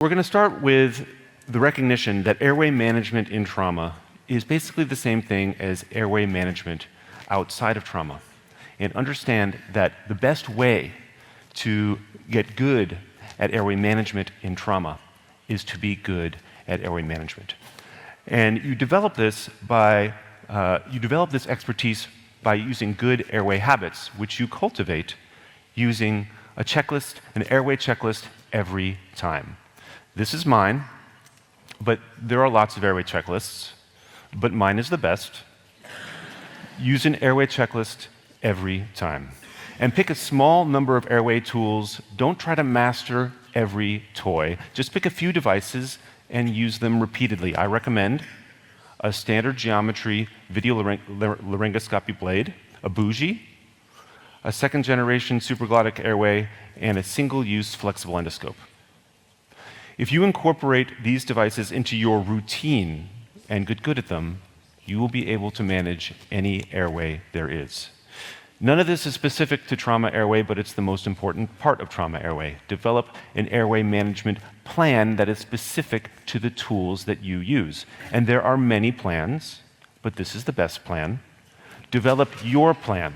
We're going to start with the recognition that airway management in trauma is basically the same thing as airway management outside of trauma. And understand that the best way to get good at airway management in trauma is to be good at airway management. And you develop this expertise by using good airway habits, which you cultivate using a checklist, an airway checklist every time. This is mine, but there are lots of airway checklists, but mine is the best. Use an airway checklist every time. And pick a small number of airway tools. Don't try to master every toy. Just pick a few devices and use them repeatedly. I recommend a standard geometry video laryngoscopy blade, a bougie, a second-generation supraglottic airway, and a single-use flexible endoscope. If you incorporate these devices into your routine and get good at them, you will be able to manage any airway there is. None of this is specific to trauma airway, but it's the most important part of trauma airway. Develop an airway management plan that is specific to the tools that you use. And there are many plans, but this is the best plan. Develop your plan.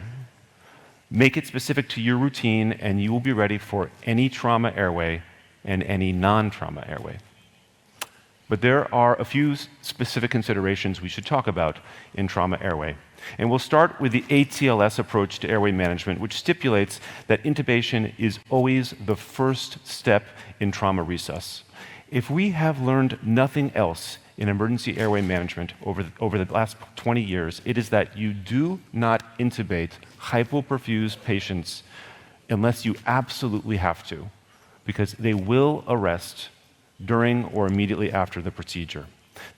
Make it specific to your routine, and you will be ready for any trauma airway and any non-trauma airway. But there are a few specific considerations we should talk about in trauma airway. And we'll start with the ATLS approach to airway management, which stipulates that intubation is always the first step in trauma resus. If we have learned nothing else in emergency airway management over the last 20 years, it is that you do not intubate hypoperfused patients unless you absolutely have to, because they will arrest during or immediately after the procedure.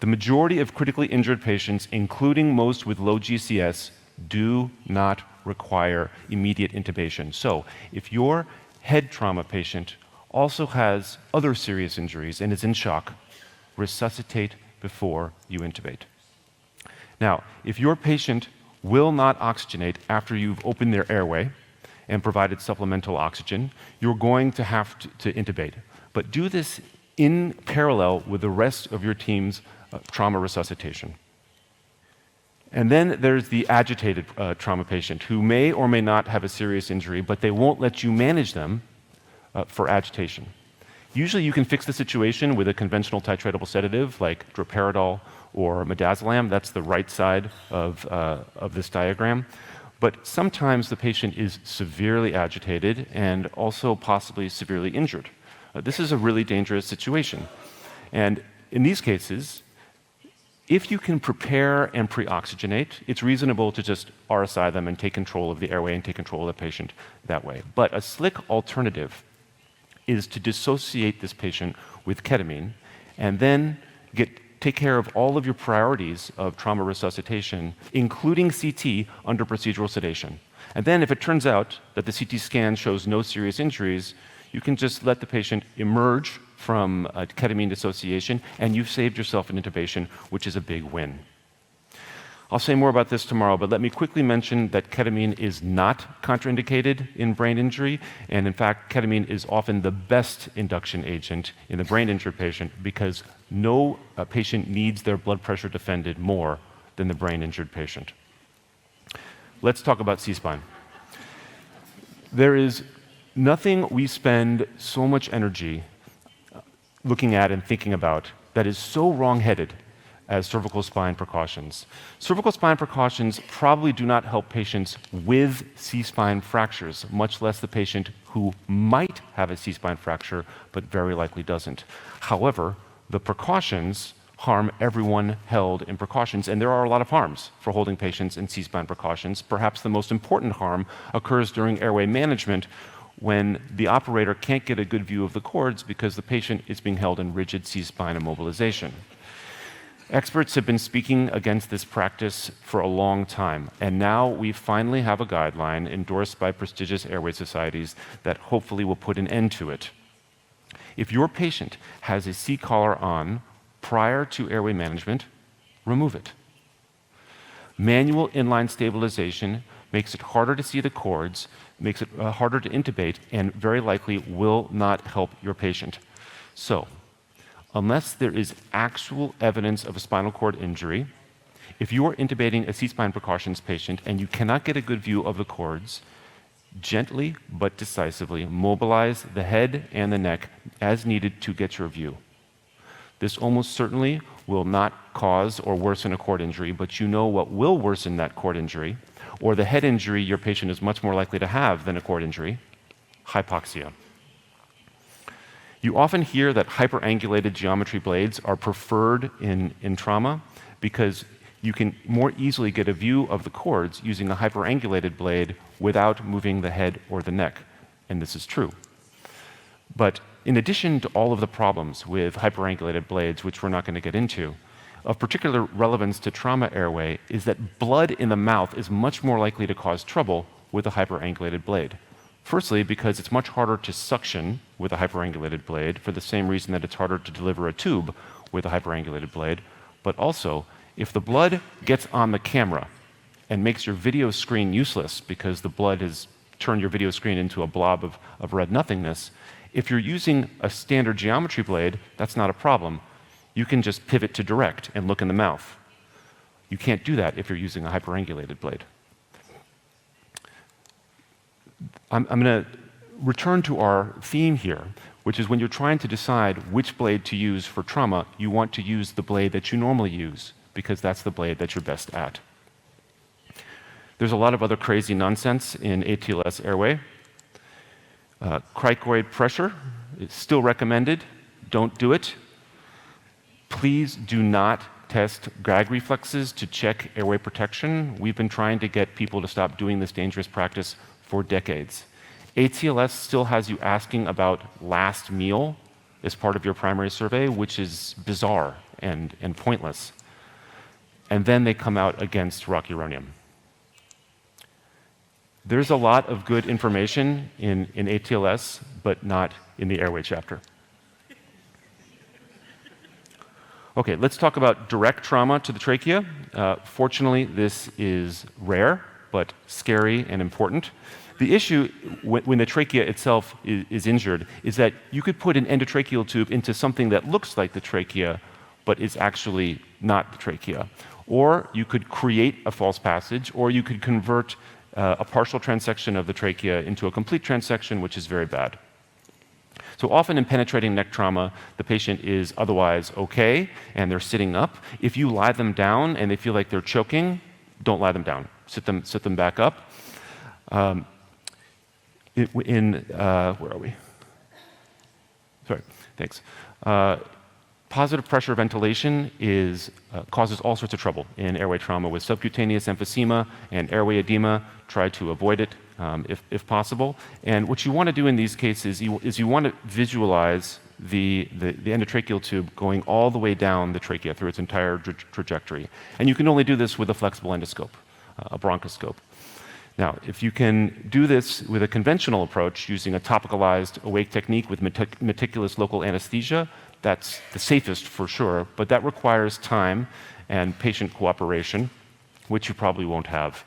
The majority of critically injured patients, including most with low GCS, do not require immediate intubation. So, if your head trauma patient also has other serious injuries and is in shock, resuscitate before you intubate. Now, if your patient will not oxygenate after you've opened their airway and provided supplemental oxygen, you're going to have to intubate. But do this in parallel with the rest of your team's trauma resuscitation. And then there's the agitated trauma patient who may or may not have a serious injury, but they won't let you manage them for agitation. Usually you can fix the situation with a conventional titratable sedative like droperidol or midazolam. That's the right side of this diagram. But sometimes the patient is severely agitated and also possibly severely injured. This is a really dangerous situation. And in these cases, if you can prepare and pre-oxygenate, it's reasonable to just RSI them and take control of the airway and take control of the patient that way. But a slick alternative is to dissociate this patient with ketamine and then take care of all of your priorities of trauma resuscitation, including CT, under procedural sedation. And then if it turns out that the CT scan shows no serious injuries, you can just let the patient emerge from ketamine dissociation, and you've saved yourself an intubation, which is a big win. I'll say more about this tomorrow, but let me quickly mention that ketamine is not contraindicated in brain injury, and in fact, ketamine is often the best induction agent in the brain injured patient because no patient needs their blood pressure defended more than the brain injured patient. Let's talk about C-spine. There is nothing we spend so much energy looking at and thinking about that is so wrong-headed as cervical spine precautions. Cervical spine precautions probably do not help patients with C-spine fractures, much less the patient who might have a C-spine fracture but very likely doesn't. However, the precautions harm everyone held in precautions, and there are a lot of harms for holding patients in C-spine precautions. Perhaps the most important harm occurs during airway management when the operator can't get a good view of the cords because the patient is being held in rigid C-spine immobilization. Experts have been speaking against this practice for a long time, and now we finally have a guideline endorsed by prestigious airway societies that hopefully will put an end to it. If your patient has a C-collar on prior to airway management, remove it. Manual inline stabilization makes it harder to see the cords, makes it harder to intubate, and very likely will not help your patient. So, unless there is actual evidence of a spinal cord injury, if you are intubating a C-spine precautions patient and you cannot get a good view of the cords, gently but decisively mobilize the head and the neck as needed to get your view. This almost certainly will not cause or worsen a cord injury, but you know what will worsen that cord injury, or the head injury your patient is much more likely to have than a cord injury: hypoxia. You often hear that hyperangulated geometry blades are preferred in trauma because you can more easily get a view of the cords using a hyperangulated blade without moving the head or the neck, and this is true. But in addition to all of the problems with hyperangulated blades, which we're not going to get into, of particular relevance to trauma airway is that blood in the mouth is much more likely to cause trouble with a hyperangulated blade. Firstly, because it's much harder to suction with a hyperangulated blade for the same reason that it's harder to deliver a tube with a hyperangulated blade, but also if the blood gets on the camera and makes your video screen useless because the blood has turned your video screen into a blob of red nothingness, if you're using a standard geometry blade, that's not a problem. You can just pivot to direct and look in the mouth. You can't do that if you're using a hyperangulated blade. I'm going to return to our theme here, which is when you're trying to decide which blade to use for trauma, you want to use the blade that you normally use, because that's the blade that you're best at. There's a lot of other crazy nonsense in ATLS airway. Cricoid pressure is still recommended. Don't do it. Please do not test gag reflexes to check airway protection. We've been trying to get people to stop doing this dangerous practice for decades. ATLS still has you asking about last meal as part of your primary survey, which is bizarre and pointless. And then they come out against rocuronium. There's a lot of good information in ATLS, but not in the airway chapter. Okay, let's talk about direct trauma to the trachea. Fortunately, this is rare, but scary and important. The issue when the trachea itself is injured is that you could put an endotracheal tube into something that looks like the trachea, but is actually not the trachea. Or you could create a false passage, or you could convert a partial transection of the trachea into a complete transection, which is very bad. So often in penetrating neck trauma, the patient is otherwise okay, and they're sitting up. If you lie them down and they feel like they're choking, don't lie them down. Sit them back up. Where are we? Sorry, thanks. Positive pressure ventilation causes all sorts of trouble in airway trauma with subcutaneous emphysema and airway edema. Try to avoid it if possible. And what you want to do in these cases is you want to visualize the endotracheal tube going all the way down the trachea through its entire trajectory. And you can only do this with a flexible endoscope, a bronchoscope. Now, if you can do this with a conventional approach using a topicalized awake technique with meticulous local anesthesia, that's the safest for sure, but that requires time and patient cooperation, which you probably won't have.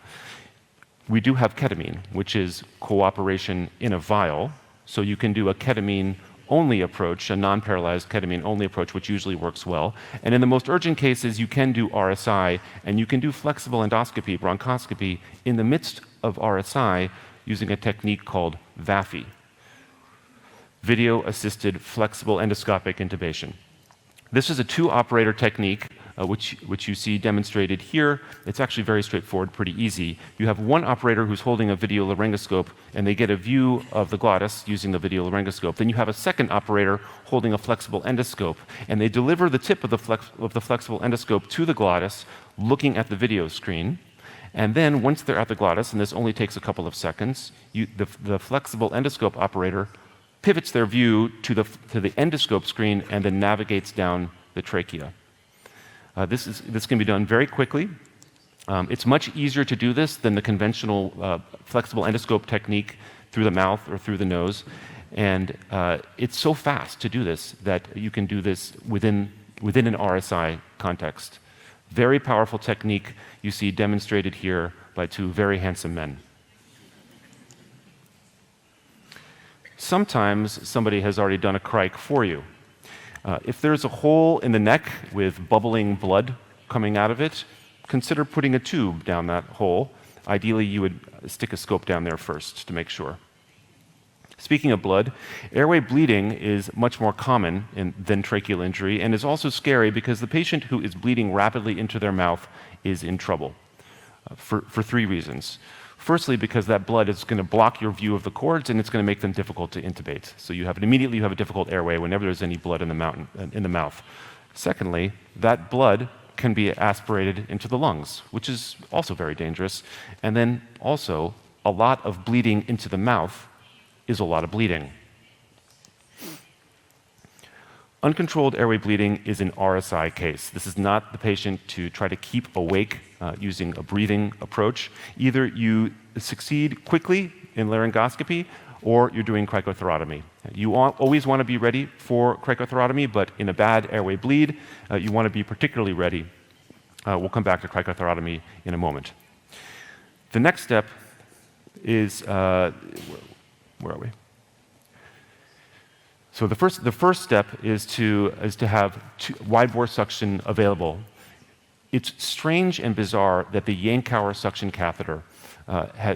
We do have ketamine, which is cooperation in a vial, so you can do a ketamine-only approach, a non-paralyzed ketamine-only approach, which usually works well. And in the most urgent cases, you can do RSI, and you can do flexible endoscopy, bronchoscopy, in the midst of RSI using a technique called VAFI, video-assisted flexible endoscopic intubation. This is a two-operator technique, which you see demonstrated here. It's actually very straightforward, pretty easy. You have one operator who's holding a video laryngoscope, and they get a view of the glottis using the video laryngoscope. Then you have a second operator holding a flexible endoscope, and they deliver the tip of the flexible endoscope to the glottis, looking at the video screen. And then once they're at the glottis, and this only takes a couple of seconds, the flexible endoscope operator pivots their view to the endoscope screen and then navigates down the trachea. This can be done very quickly. It's much easier to do this than the conventional flexible endoscope technique through the mouth or through the nose. And it's so fast to do this that you can do this within an RSI context. Very powerful technique you see demonstrated here by two very handsome men. Sometimes somebody has already done a cric for you. If there's a hole in the neck with bubbling blood coming out of it, consider putting a tube down that hole. Ideally, you would stick a scope down there first to make sure. Speaking of blood, airway bleeding is much more common than tracheal injury and is also scary because the patient who is bleeding rapidly into their mouth is in trouble for three reasons. Firstly, because that blood is going to block your view of the cords and it's going to make them difficult to intubate. So immediately you have a difficult airway whenever there's any blood in the mouth. Secondly, that blood can be aspirated into the lungs, which is also very dangerous. And then also, a lot of bleeding into the mouth is a lot of bleeding. Uncontrolled airway bleeding is an RSI case. This is not the patient to try to keep awake using a breathing approach. Either you succeed quickly in laryngoscopy or you're doing cricothyrotomy. You always want to be ready for cricothyrotomy, but in a bad airway bleed, you want to be particularly ready. We'll come back to cricothyrotomy in a moment. The next step is, where are we? So the first step is to have wide bore suction available. It's strange and bizarre that the Yankauer suction catheter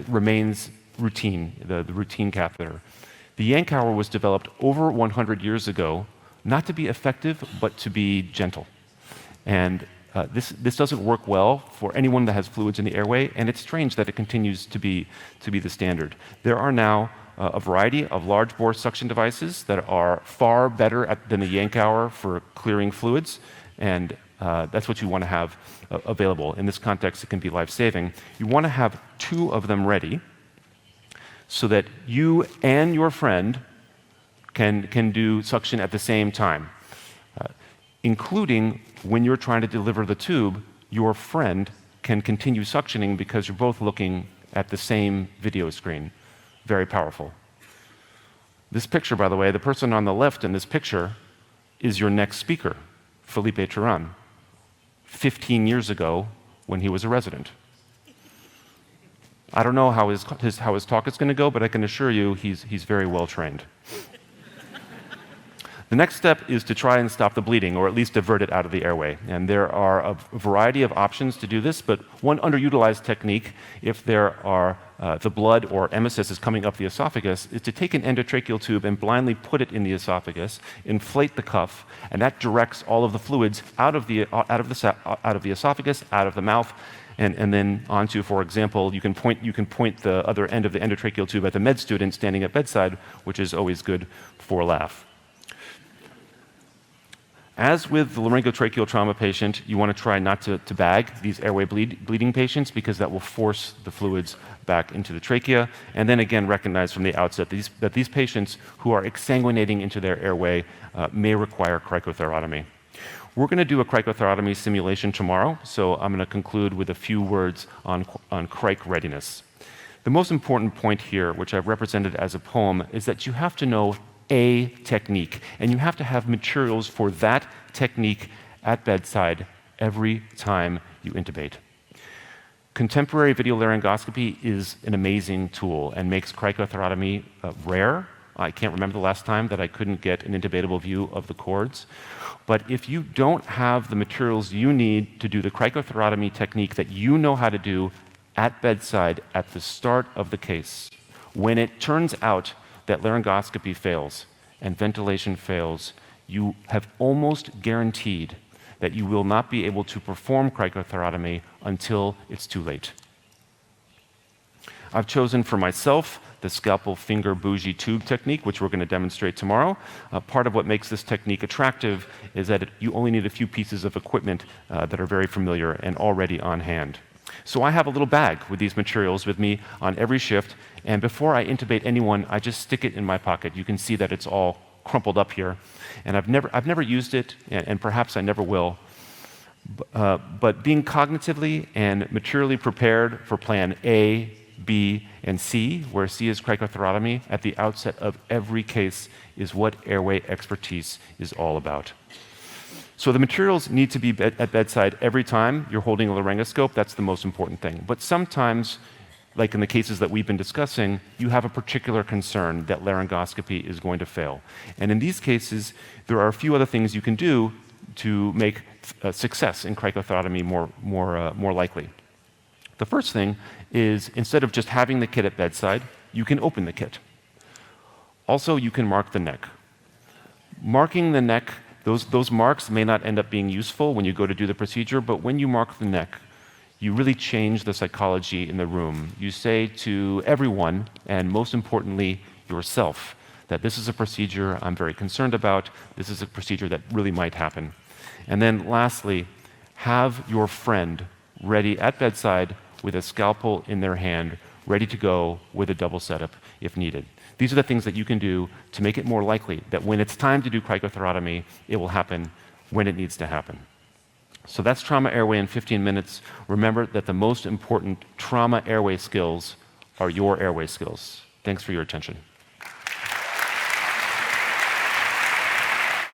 remains routine, the routine catheter. The Yankauer was developed over 100 years ago, not to be effective, but to be gentle. And this doesn't work well for anyone that has fluids in the airway, and it's strange that it continues to be the standard. There are now a variety of large bore suction devices that are far better than the Yankauer for clearing fluids, and that's what you want to have available. In this context, it can be life-saving. You want to have two of them ready so that you and your friend can do suction at the same time, including when you're trying to deliver the tube, your friend can continue suctioning because you're both looking at the same video screen. Very powerful. This picture, by the way, the person on the left in this picture is your next speaker, Felipe Turan, 15 years ago when he was a resident. I don't know how his talk is going to go, but I can assure you he's very well trained. The next step is to try and stop the bleeding, or at least divert it out of the airway. And there are a variety of options to do this, but one underutilized technique, if there are the blood or emesis is coming up the esophagus, is to take an endotracheal tube and blindly put it in the esophagus, inflate the cuff, and that directs all of the fluids out of the esophagus, out of the mouth, and then onto, for example, you can point the other end of the endotracheal tube at the med student standing at bedside, which is always good for a laugh. As with the laryngotracheal trauma patient, you want to try not to bag these airway bleeding patients because that will force the fluids back into the trachea. And then again, recognize from the outset that these patients who are exsanguinating into their airway may require cricothyrotomy. We're going to do a cricothyrotomy simulation tomorrow, so I'm going to conclude with a few words on cric readiness. The most important point here, which I've represented as a poem, is that you have to know a technique, and you have to have materials for that technique at bedside every time you intubate. Contemporary video laryngoscopy is an amazing tool and makes cricothyrotomy rare. I can't remember the last time that I couldn't get an intubatable view of the cords. But if you don't have the materials you need to do the cricothyrotomy technique that you know how to do at bedside at the start of the case, when it turns out that laryngoscopy fails and ventilation fails, you have almost guaranteed that you will not be able to perform cricothyrotomy until it's too late. I've chosen for myself the scalpel finger bougie tube technique, which we're going to demonstrate tomorrow. Part of what makes this technique attractive is that you only need a few pieces of equipment that are very familiar and already on hand. So I have a little bag with these materials with me on every shift, and before I intubate anyone, I just stick it in my pocket. You can see that it's all crumpled up here, and I've never used it, and perhaps I never will. But being cognitively and materially prepared for plan A, B, and C, where C is cricothyrotomy, at the outset of every case is what airway expertise is all about. So the materials need to be at bedside every time you're holding a laryngoscope. That's the most important thing. But sometimes like in the cases that we've been discussing, you have a particular concern that laryngoscopy is going to fail. And in these cases, there are a few other things you can do to make success in cricothyrotomy more likely. The first thing is, instead of just having the kit at bedside, you can open the kit. Also, you can mark the neck. Marking the neck, those marks may not end up being useful when you go to do the procedure, but when you mark the neck, you really change the psychology in the room. You say to everyone, and most importantly, yourself, that this is a procedure I'm very concerned about, this is a procedure that really might happen. And then lastly, have your friend ready at bedside with a scalpel in their hand, ready to go with a double setup if needed. These are the things that you can do to make it more likely that when it's time to do cricothyrotomy, it will happen when it needs to happen. So that's trauma airway in 15 minutes. Remember that the most important trauma airway skills are your airway skills. Thanks for your attention.